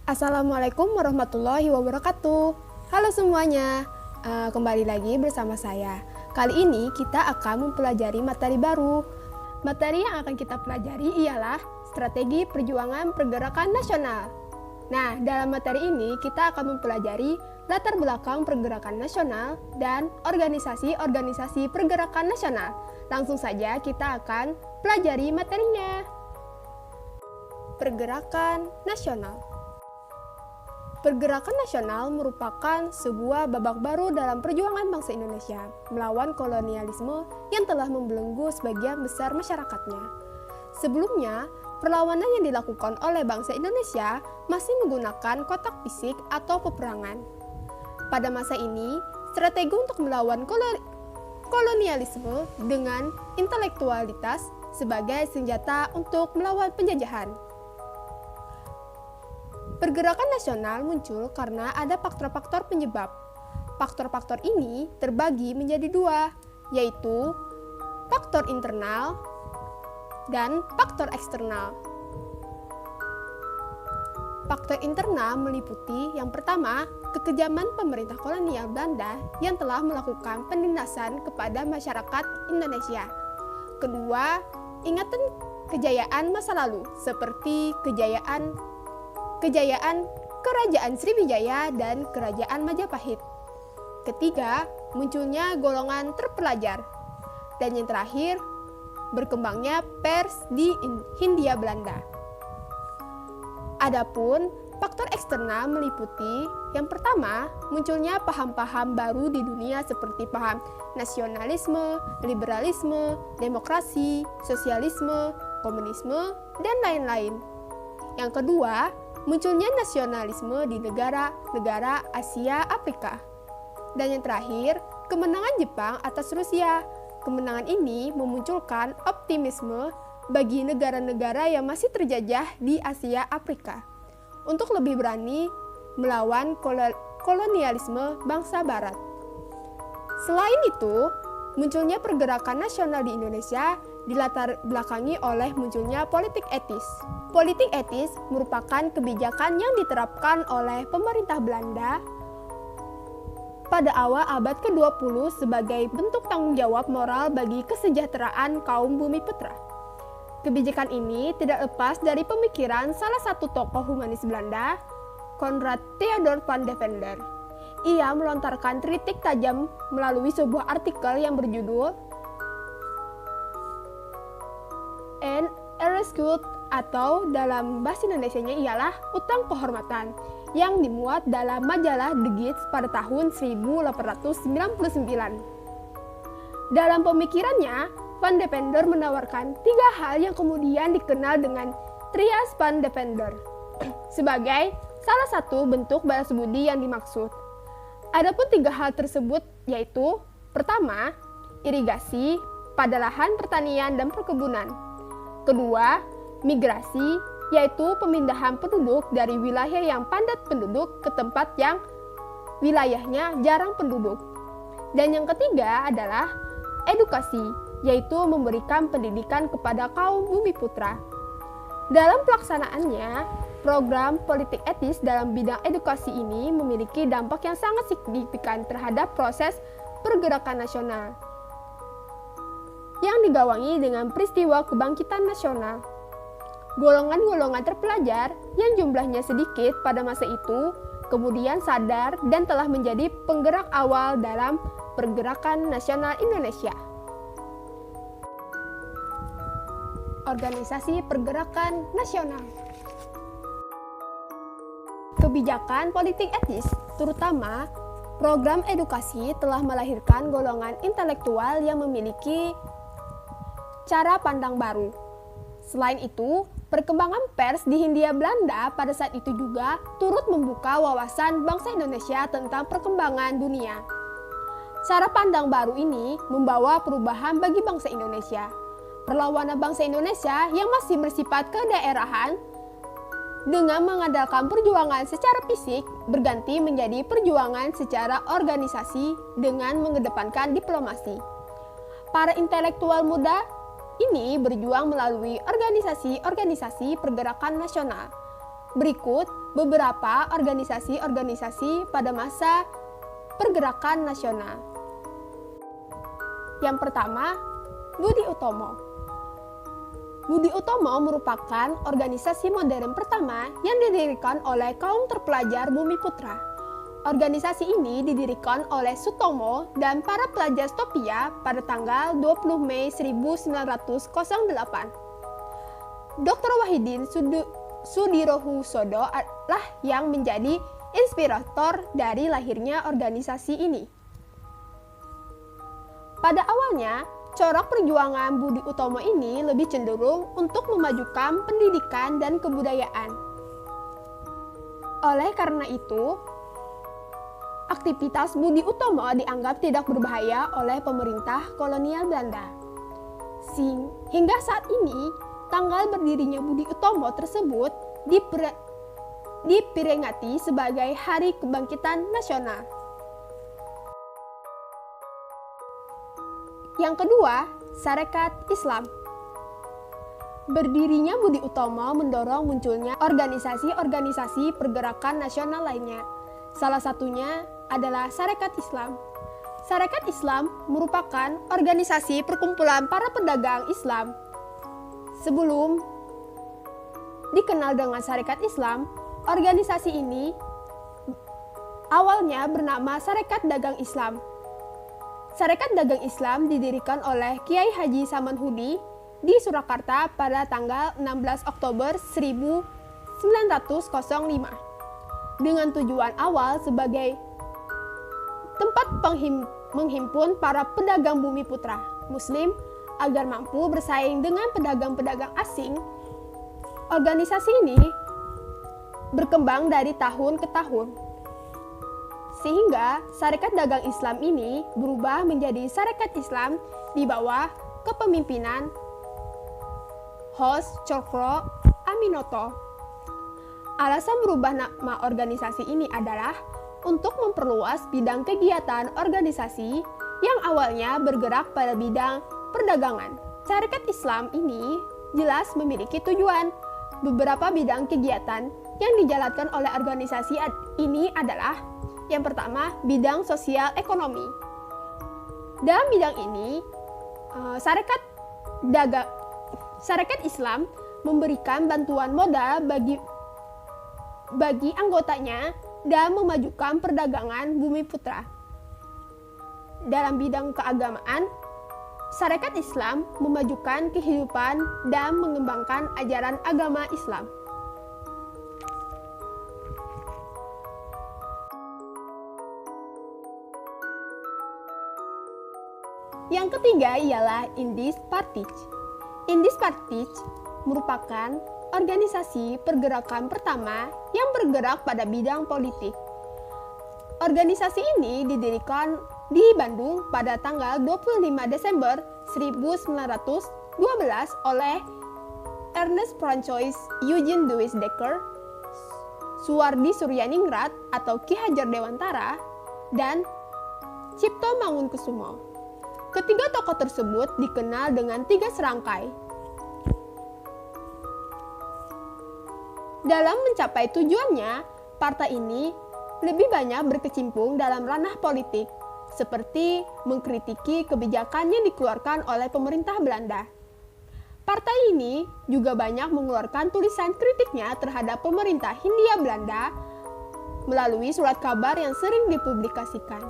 Assalamualaikum warahmatullahi wabarakatuh. Halo semuanya, kembali lagi bersama saya. Kali ini kita akan mempelajari materi baru. Materi yang akan kita pelajari ialah strategi perjuangan pergerakan nasional. Nah, dalam materi ini kita akan mempelajari latar belakang pergerakan nasional dan organisasi-organisasi pergerakan nasional. Langsung saja kita akan pelajari materinya. Pergerakan nasional. Pergerakan nasional merupakan sebuah babak baru dalam perjuangan bangsa Indonesia melawan kolonialisme yang telah membelenggu sebagian besar masyarakatnya. Sebelumnya, perlawanan yang dilakukan oleh bangsa Indonesia masih menggunakan kotak fisik atau peperangan. Pada masa ini, strategi untuk melawan kolonialisme dengan intelektualitas sebagai senjata untuk melawan penjajahan. Pergerakan nasional muncul karena ada faktor-faktor penyebab. Faktor-faktor ini terbagi menjadi dua, yaitu faktor internal dan faktor eksternal. Faktor internal meliputi yang pertama, kekejaman pemerintah kolonial Belanda yang telah melakukan penindasan kepada masyarakat Indonesia. Kedua, ingatan kejayaan masa lalu seperti kejayaan Kerajaan Sriwijaya dan Kerajaan Majapahit. Ketiga, munculnya golongan terpelajar. Dan yang terakhir, berkembangnya pers di Hindia Belanda. Adapun faktor eksternal meliputi yang pertama, munculnya paham-paham baru di dunia seperti paham nasionalisme, liberalisme, demokrasi, sosialisme, komunisme, dan lain-lain. Yang kedua, munculnya nasionalisme di negara-negara Asia Afrika. Dan yang terakhir, kemenangan Jepang atas Rusia. Kemenangan ini memunculkan optimisme bagi negara-negara yang masih terjajah di Asia Afrika untuk lebih berani melawan kolonialisme bangsa Barat. Selain itu, munculnya pergerakan nasional di Indonesia dilatar belakangi oleh munculnya politik etis. Politik etis merupakan kebijakan yang diterapkan oleh pemerintah Belanda pada awal abad ke-20 sebagai bentuk tanggung jawab moral bagi kesejahteraan kaum Bumiputra. Kebijakan ini tidak lepas dari pemikiran salah satu tokoh humanis Belanda, Konrad Theodor van Deventer. Ia melontarkan kritik tajam melalui sebuah artikel yang berjudul "An Erasgut", atau dalam bahasa Indonesianya ialah Utang Kehormatan, yang dimuat dalam majalah The Guide pada tahun 1899. Dalam pemikirannya, Van Deventer menawarkan 3 hal yang kemudian dikenal dengan Trias Van Deventer sebagai salah satu bentuk balas budi yang dimaksud. Adapun 3 hal tersebut yaitu: pertama, irigasi pada lahan pertanian dan perkebunan. Kedua, migrasi, yaitu pemindahan penduduk dari wilayah yang padat penduduk ke tempat yang wilayahnya jarang penduduk. Dan yang ketiga adalah edukasi, yaitu memberikan pendidikan kepada kaum Bumiputra. Dalam pelaksanaannya, program politik etis dalam bidang edukasi ini memiliki dampak yang sangat signifikan terhadap proses pergerakan nasional yang digawangi dengan peristiwa kebangkitan nasional. Golongan-golongan terpelajar yang jumlahnya sedikit pada masa itu kemudian sadar dan telah menjadi penggerak awal dalam pergerakan nasional Indonesia. Organisasi pergerakan nasional. Kebijakan politik etis, terutama program edukasi, telah melahirkan golongan intelektual yang memiliki cara pandang baru. Selain itu, perkembangan pers di Hindia Belanda pada saat itu juga turut membuka wawasan bangsa Indonesia tentang perkembangan dunia. Cara pandang baru ini membawa perubahan bagi bangsa Indonesia. Perlawanan bangsa Indonesia yang masih bersifat kedaerahan dengan mengandalkan perjuangan secara fisik berganti menjadi perjuangan secara organisasi dengan mengedepankan diplomasi. Para intelektual muda ini berjuang melalui organisasi-organisasi pergerakan nasional. Berikut beberapa organisasi-organisasi pada masa pergerakan nasional. Yang pertama, Budi Utomo. Budi Utomo merupakan organisasi modern pertama yang didirikan oleh kaum terpelajar Bumiputra. Organisasi ini didirikan oleh Sutomo dan para pelajar Stopia pada tanggal 20 Mei 1908. Dr. Wahidin Sudirohusodo lah yang menjadi inspirator dari lahirnya organisasi ini. Pada awalnya, corak perjuangan Budi Utomo ini lebih cenderung untuk memajukan pendidikan dan kebudayaan. Oleh karena itu, aktivitas Budi Utomo dianggap tidak berbahaya oleh pemerintah kolonial Belanda. Hingga saat ini, tanggal berdirinya Budi Utomo tersebut diperingati sebagai Hari Kebangkitan Nasional. Yang kedua, Sarekat Islam. Berdirinya Budi Utomo mendorong munculnya organisasi-organisasi pergerakan nasional lainnya. Salah satunya adalah Sarekat Islam. Sarekat Islam merupakan organisasi perkumpulan para pedagang Islam. Sebelum dikenal dengan Sarekat Islam, organisasi ini awalnya bernama Sarekat Dagang Islam. Sarekat Dagang Islam didirikan oleh Kiai Haji Samanhudi di Surakarta pada tanggal 16 Oktober 1905 dengan tujuan awal sebagai tempat menghimpun para pedagang Bumiputra Muslim agar mampu bersaing dengan pedagang-pedagang asing. Organisasi ini berkembang dari tahun ke tahun, sehingga Sarekat Dagang Islam ini berubah menjadi Sarekat Islam di bawah kepemimpinan Hos Cokro Aminoto. Alasan berubah nama organisasi ini adalah untuk memperluas bidang kegiatan organisasi yang awalnya bergerak pada bidang perdagangan. Sarekat Islam ini jelas memiliki tujuan. Beberapa bidang kegiatan yang dijalankan oleh organisasi ini adalah: yang pertama, bidang sosial ekonomi. Dalam bidang ini, Sarekat Islam memberikan bantuan modal bagi anggotanya dan memajukan perdagangan Bumiputra. Dalam bidang keagamaan, Sarekat Islam memajukan kehidupan dan mengembangkan ajaran agama Islam. Yang ketiga ialah Indis Partij. Indis Partij merupakan organisasi pergerakan pertama yang bergerak pada bidang politik. Organisasi ini didirikan di Bandung pada tanggal 25 Desember 1912 oleh Ernest Francois Eugene Louis Dekker, Suwardi Suryaningrat atau Ki Hajar Dewantara, dan Cipto Mangunkusumo. Ketiga tokoh tersebut dikenal dengan 3 serangkai. Dalam mencapai tujuannya, partai ini lebih banyak berkecimpung dalam ranah politik, seperti mengkritiki kebijakan yang dikeluarkan oleh pemerintah Belanda. Partai ini juga banyak mengeluarkan tulisan kritiknya terhadap pemerintah Hindia Belanda melalui surat kabar yang sering dipublikasikan.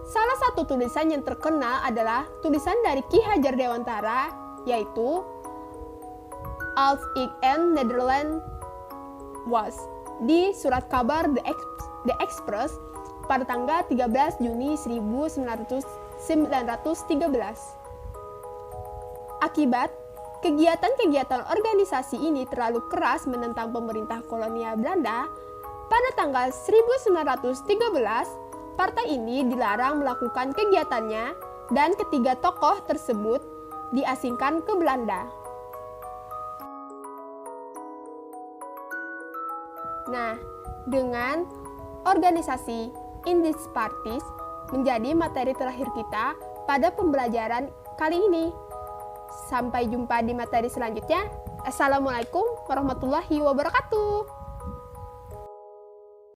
Salah satu tulisan yang terkenal adalah tulisan dari Ki Hajar Dewantara, yaitu Als ik en Nederland was, di surat kabar The Express pada tanggal 13 Juni 1913. Akibat kegiatan-kegiatan organisasi ini terlalu keras menentang pemerintah kolonial Belanda, pada tanggal 1913 partai ini dilarang melakukan kegiatannya dan ketiga tokoh tersebut diasingkan ke Belanda. Nah, dengan organisasi Indis Partij menjadi materi terakhir kita pada pembelajaran kali ini. Sampai jumpa di materi selanjutnya. Assalamualaikum warahmatullahi wabarakatuh.